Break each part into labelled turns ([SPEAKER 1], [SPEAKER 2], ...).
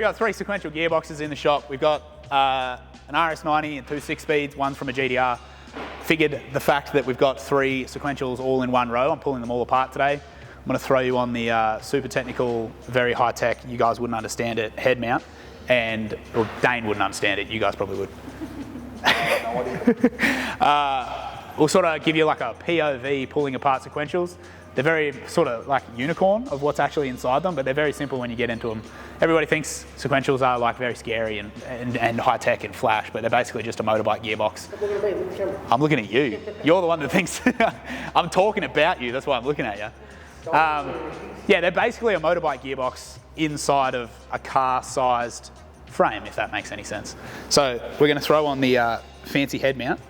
[SPEAKER 1] got 3 sequential gearboxes in the shop. We've got an RS90 and 2 6-speeds, one from a GT-R. Figured the fact that we've got 3 sequentials all in one row, I'm pulling them all apart today. I'm going to throw you on the super technical, very high tech, you guys wouldn't understand it, head mount. And, well, Dane wouldn't understand it, you guys probably would. We'll sort of give you like a POV pulling apart sequentials. They're very sort of like unicorn of what's actually inside them, but they're very simple when you get into them. Everybody thinks sequentials are like very scary and high tech and flash, but they're basically just a motorbike gearbox. I'm looking at you. You're the one that thinks I'm talking about you. That's why I'm looking at you. Yeah, they're basically a motorbike gearbox inside of a car-sized frame, if that makes any sense. So we're going to throw on the fancy head mount.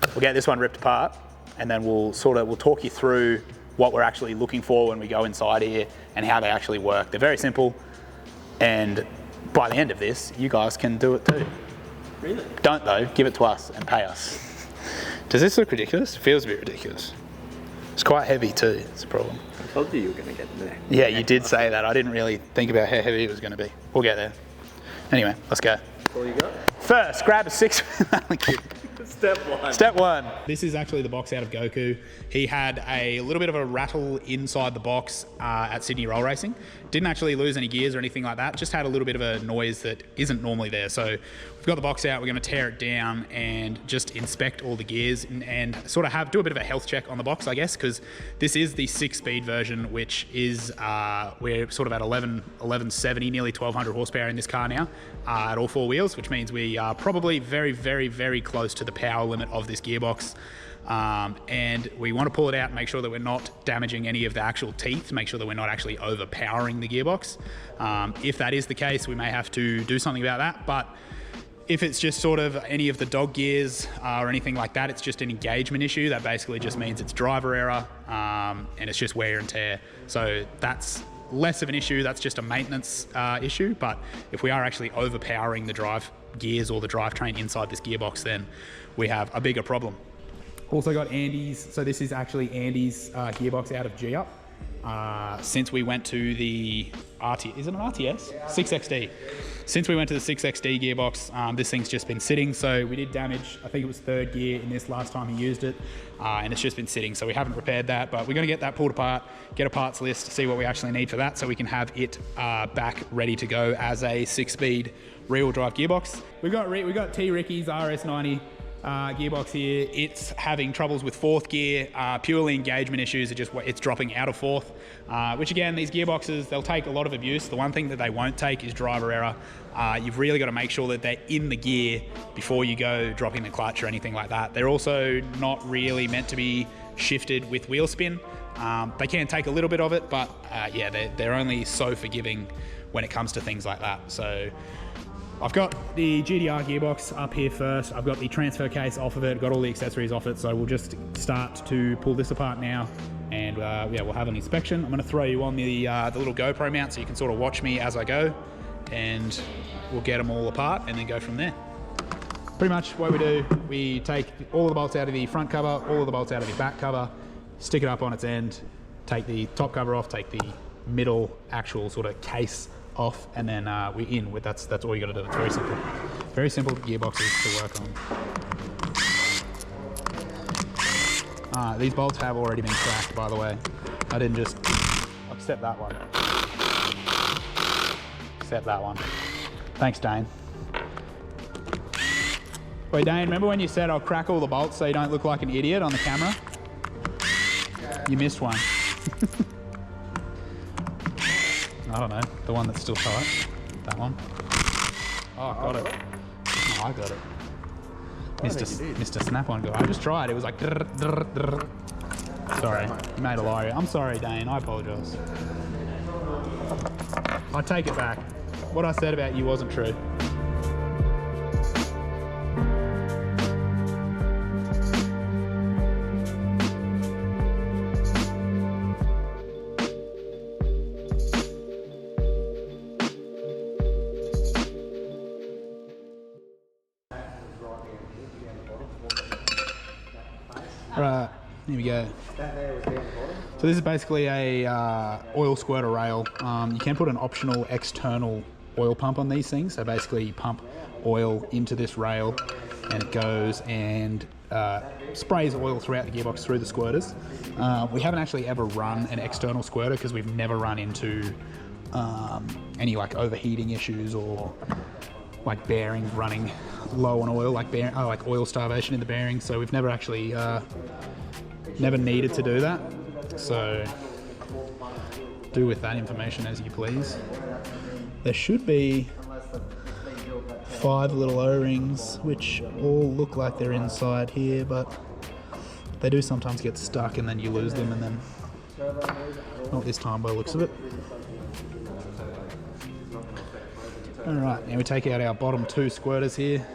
[SPEAKER 1] We'll get this one ripped apart, and then we'll talk you through what we're actually looking for when we go inside here and how they actually work. They're very simple, and by the end of this, you guys can do it too.
[SPEAKER 2] Really?
[SPEAKER 1] Don't though, give it to us and pay us. Does this look ridiculous? It feels a bit ridiculous. It's quite heavy too, it's a problem.
[SPEAKER 2] I told you were going to get there.
[SPEAKER 1] Yeah, you did say that. I didn't really think about how heavy it was going to be. We'll get there. Anyway, let's go.
[SPEAKER 2] That's all you got?
[SPEAKER 1] First, grab a 6.
[SPEAKER 2] Step 1.
[SPEAKER 1] Step 1. This is actually the box out of Goku. He had a little bit of a rattle inside the box at Sydney Roll Racing. Didn't actually lose any gears or anything like that. Just had a little bit of a noise that isn't normally there. So we've got the box out. We're going to tear it down and just inspect all the gears and sort of do a bit of a health check on the box, I guess, because this is the 6-speed version, which is we're sort of at 1170, nearly 1200 horsepower in this car now at all 4 wheels, which means we are probably very, very, very close to the power limit of this gearbox. And we want to pull it out and make sure that we're not damaging any of the actual teeth, make sure that we're not actually overpowering the gearbox. If that is the case, we may have to do something about that, but if it's just sort of any of the dog gears or anything like that, it's just an engagement issue. That basically just means it's driver error and it's just wear and tear. So that's less of an issue, that's just a maintenance issue, but if we are actually overpowering the drive gears or the drivetrain inside this gearbox, then we have a bigger problem. Also got Andy's, so this is actually Andy's gearbox out of G-Up. Since we went to the RTS, is it an RTS? Yeah. 6XD. Since we went to the 6XD gearbox, this thing's just been sitting, so we did damage, I think it was 3rd gear in this last time he used it, and it's just been sitting, so we haven't repaired that, but we're gonna get that pulled apart, get a parts list, see what we actually need for that, so we can have it back ready to go as a 6-speed rear-wheel drive gearbox. We've got T. Ricky's RS90 gearbox here. It's having troubles with 4th gear, purely engagement issues. It's dropping out of 4th, which again, these gearboxes, they'll take a lot of abuse. The one thing that they won't take is driver error. You've really got to make sure that they're in the gear before you go dropping the clutch or anything like that. They're also not really meant to be shifted with wheel spin. They can take a little bit of it, but yeah, they're only so forgiving when it comes to things like that. So I've got the GT-R gearbox up here first. I've got the transfer case off of it, got all the accessories off it, so we'll just start to pull this apart now, and yeah, we'll have an inspection. I'm going to throw you on the little GoPro mount so you can sort of watch me as I go, and we'll get them all apart and then go from there. Pretty much what we do, we take all of the bolts out of the front cover, all of the bolts out of the back cover, stick it up on its end, take the top cover off, take the middle actual sort of case off, and then we're in with that's all you got to do. It's very simple. Very simple gearboxes to work on. These bolts have already been cracked, by the way. I didn't just accept that one. Accept that one. Thanks, Dane. Wait, Dane, remember when you said I'll crack all the bolts so you don't look like an idiot on the camera? You missed one. I don't know, the one that's still tight. That one. Oh, I got it. Oh, I got it. Mr. Snap-on guy. I just tried, it was like drr, drr, drr. Sorry, you made a liar. I'm sorry, Dane, I apologise. I take it back. What I said about you wasn't true. Right, here we go. So this is basically a oil squirter rail. You can put an optional external oil pump on these things. So basically you pump oil into this rail and it goes and sprays oil throughout the gearbox through the squirters. We haven't actually ever run an external squirter because we've never run into any like overheating issues or like bearings running low on oil, like oil starvation in the bearings. So we've never actually never needed to do that. So do with that information as you please. There should be 5 little O-rings which all look like they're inside here, but they do sometimes get stuck and then you lose them, and then not this time by the looks of it. Alright, now we take out our bottom 2 squirters here.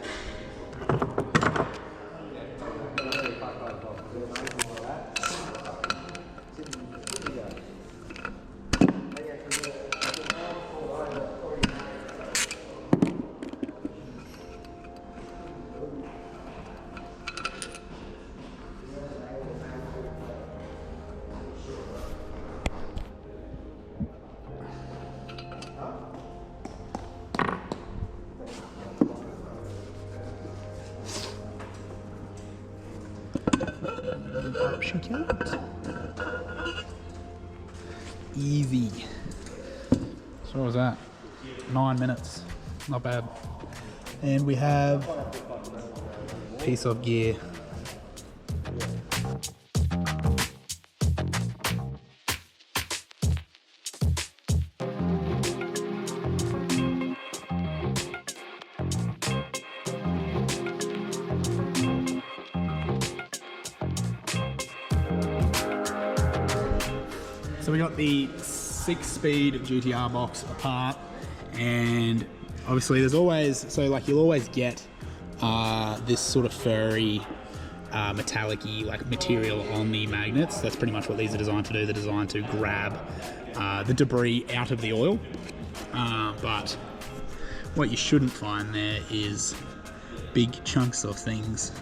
[SPEAKER 1] Easy. So what was that? 9 minutes. Not bad. And we have a piece of gear. So we got the 6-speed GT-R box apart, and obviously there's always, so like you'll always get this sort of furry metallic-y like material on the magnets. That's pretty much what these are designed to do. They're designed to grab the debris out of the oil, but what you shouldn't find there is big chunks of things.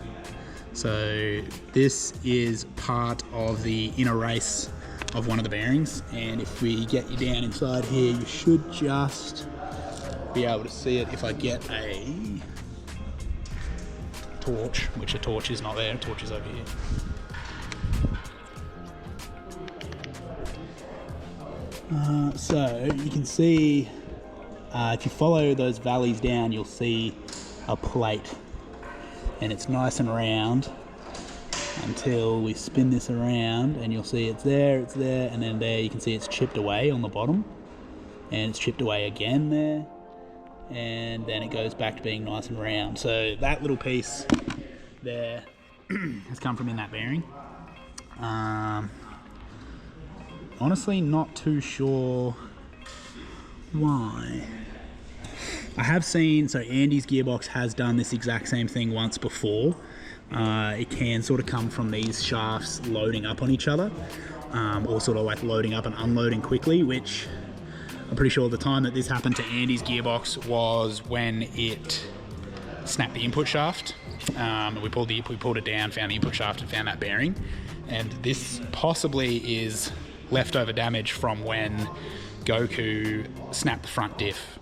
[SPEAKER 1] So this is part of the inner race of one of the bearings, and if we get you down inside here, you should just be able to see it. If I get a torch, which a torch is not there, a torch is over here. So you can see, if you follow those valleys down, you'll see a plate, and it's nice and round until we spin this around, and you'll see it's there, and then there you can see it's chipped away on the bottom, and it's chipped away again there, and then it goes back to being nice and round. So that little piece there has come from in that bearing. Honestly, not too sure why. I have seen, so Andy's gearbox has done this exact same thing once before. It can sort of come from these shafts loading up on each other, or sort of like loading up and unloading quickly, which I'm pretty sure the time that this happened to Andy's gearbox was when it snapped the input shaft. We pulled it down, found the input shaft and found that bearing, and this possibly is leftover damage from when Goku snapped the front diff.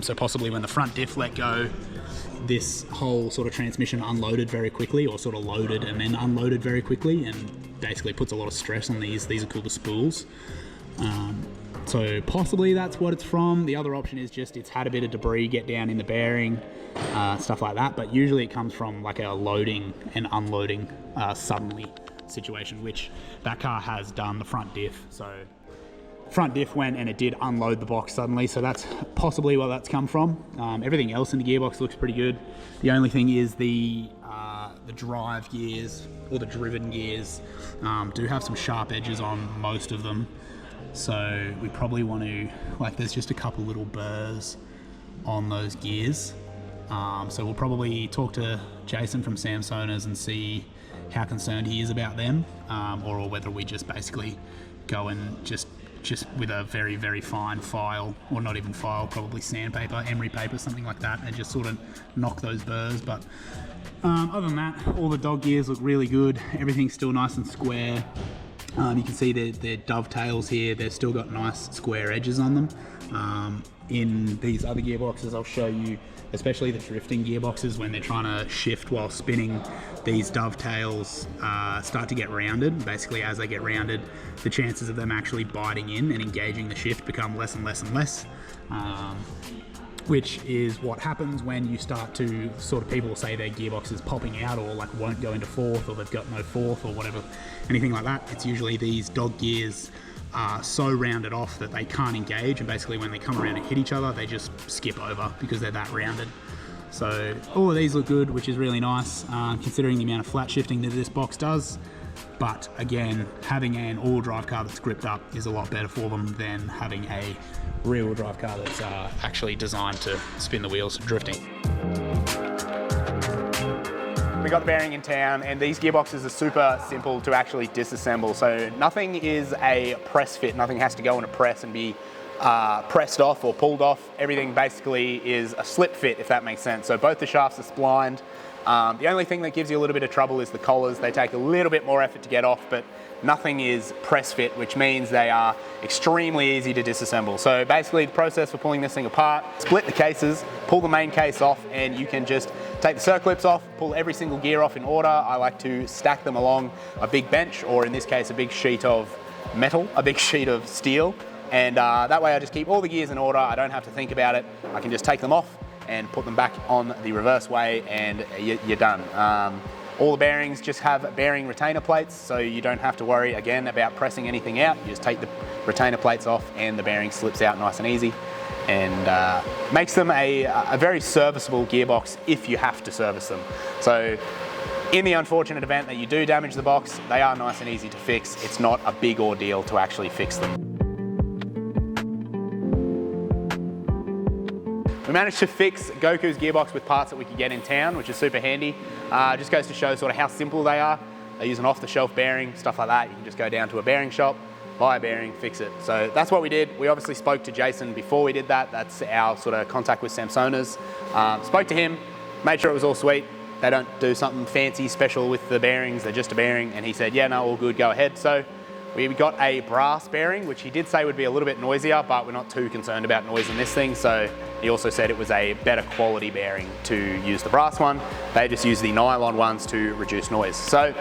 [SPEAKER 1] So possibly when the front diff let go, this whole sort of transmission unloaded very quickly, or sort of loaded and then unloaded very quickly, and basically puts a lot of stress on these. These are called the spools. So possibly that's what it's from. The other option is just it's had a bit of debris get down in the bearing, stuff like that, but usually it comes from like a loading and unloading suddenly situation, which that car has done the front diff. So front diff went and it did unload the box suddenly, so that's possibly where that's come from. Everything else in the gearbox looks pretty good. The only thing is the drive gears, or the driven gears, do have some sharp edges on most of them, so we probably want to, like, there's just a couple little burrs on those gears, so we'll probably talk to Jason from Samsonas and see how concerned he is about them, or whether we just basically go and just with a very, very fine file, or not even file, probably sandpaper, emery paper, something like that, and just sort of knock those burrs. But other than that, all the dog gears look really good. Everything's still nice and square. You can see their dovetails here, they've still got nice square edges on them. In these other gearboxes, I'll show you, especially the drifting gearboxes, when they're trying to shift while spinning, these dovetails start to get rounded. Basically, as they get rounded, the chances of them actually biting in and engaging the shift become less and less and less, which is what happens when you start to sort of, people will say their gearbox is popping out or like won't go into fourth, or they've got no fourth or whatever, anything like that. It's usually these dog gears are so rounded off that they can't engage, and basically when they come around and hit each other, they just skip over because they're that rounded. So all of these look good, which is really nice, considering the amount of flat shifting that this box does. But again, having an all-wheel drive car that's gripped up is a lot better for them than having a rear-wheel drive car that's actually designed to spin the wheels drifting.
[SPEAKER 3] We got the bearing in town, and these gearboxes are super simple to actually disassemble. So nothing is a press fit, nothing has to go in a press and be pressed off or pulled off. Everything basically is a slip fit, if that makes sense. So both the shafts are splined. The only thing that gives you a little bit of trouble is the collars. They take a little bit more effort to get off, but nothing is press fit, which means they are extremely easy to disassemble. So basically the process for pulling this thing apart, split the cases, pull the main case off, and you can just take the circlips off, pull every single gear off in order. I like to stack them along a big bench, or in this case, a big sheet of metal, a big sheet of steel. And that way I just keep all the gears in order. I don't have to think about it. I can just take them off and put them back on the reverse way, and you're done. All the bearings just have bearing retainer plates, so you don't have to worry again about pressing anything out. You just take the retainer plates off and the bearing slips out nice and easy, and makes them a very serviceable gearbox if you have to service them. So in the unfortunate event that you do damage the box, they are nice and easy to fix. It's not a big ordeal to actually fix them. We managed to fix Goku's gearbox with parts that we could get in town, which is super handy. Just goes to show sort of how simple they are. They use an off-the-shelf bearing, stuff like that. You can just go down to a bearing shop, buy a bearing, fix it. So that's what we did. We obviously spoke to Jason before we did that. That's our sort of contact with Samsonas. Spoke to him, made sure it was all sweet. They don't do something fancy special with the bearings, they're just a bearing. And he said, yeah, no, all good, go ahead. So we got a brass bearing, which he did say would be a little bit noisier, but we're not too concerned about noise in this thing. So he also said it was a better quality bearing to use the brass one. They just use the nylon ones to reduce noise. So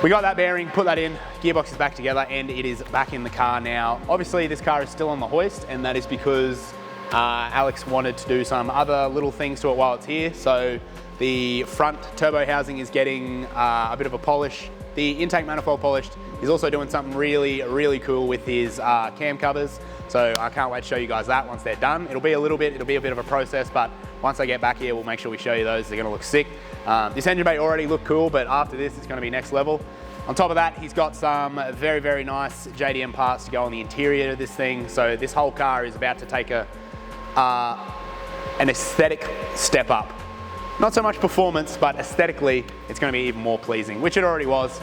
[SPEAKER 3] we got that bearing, put that in, gearbox is back together, and it is back in the car now. Obviously this car is still on the hoist, and that is because Alex wanted to do some other little things to it while it's here. So the front turbo housing is getting a bit of a polish. The intake manifold polished. He's also doing something really, really cool with his cam covers. So I can't wait to show you guys that once they're done. It'll be a bit of a process, but once I get back here, we'll make sure we show you those. They're gonna look sick. This engine bay already looked cool, but after this, it's gonna be next level. On top of that, he's got some very, very nice JDM parts to go on the interior of this thing. So this whole car is about to take an aesthetic step up. Not so much performance, but aesthetically, it's going to be even more pleasing, which it already was.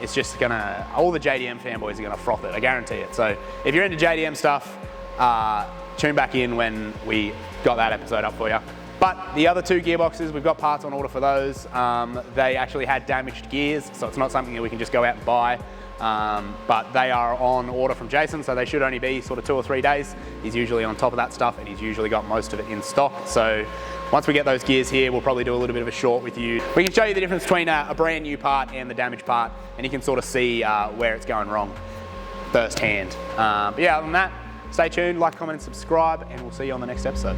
[SPEAKER 3] It's just gonna, all the JDM fanboys are gonna froth it, I guarantee it. So if you're into JDM stuff, tune back in when we got that episode up for you. But the other two gearboxes, we've got parts on order for those. They actually had damaged gears, so it's not something that we can just go out and buy. But they are on order from Jason, so they should only be sort of 2 or 3 days. He's usually on top of that stuff, and he's usually got most of it in stock. So once we get those gears here, we'll probably do a little bit of a short with you. We can show you the difference between a brand new part and the damaged part, and you can sort of see where it's going wrong firsthand. But yeah, other than that, stay tuned, like, comment, and subscribe, and we'll see you on the next episode.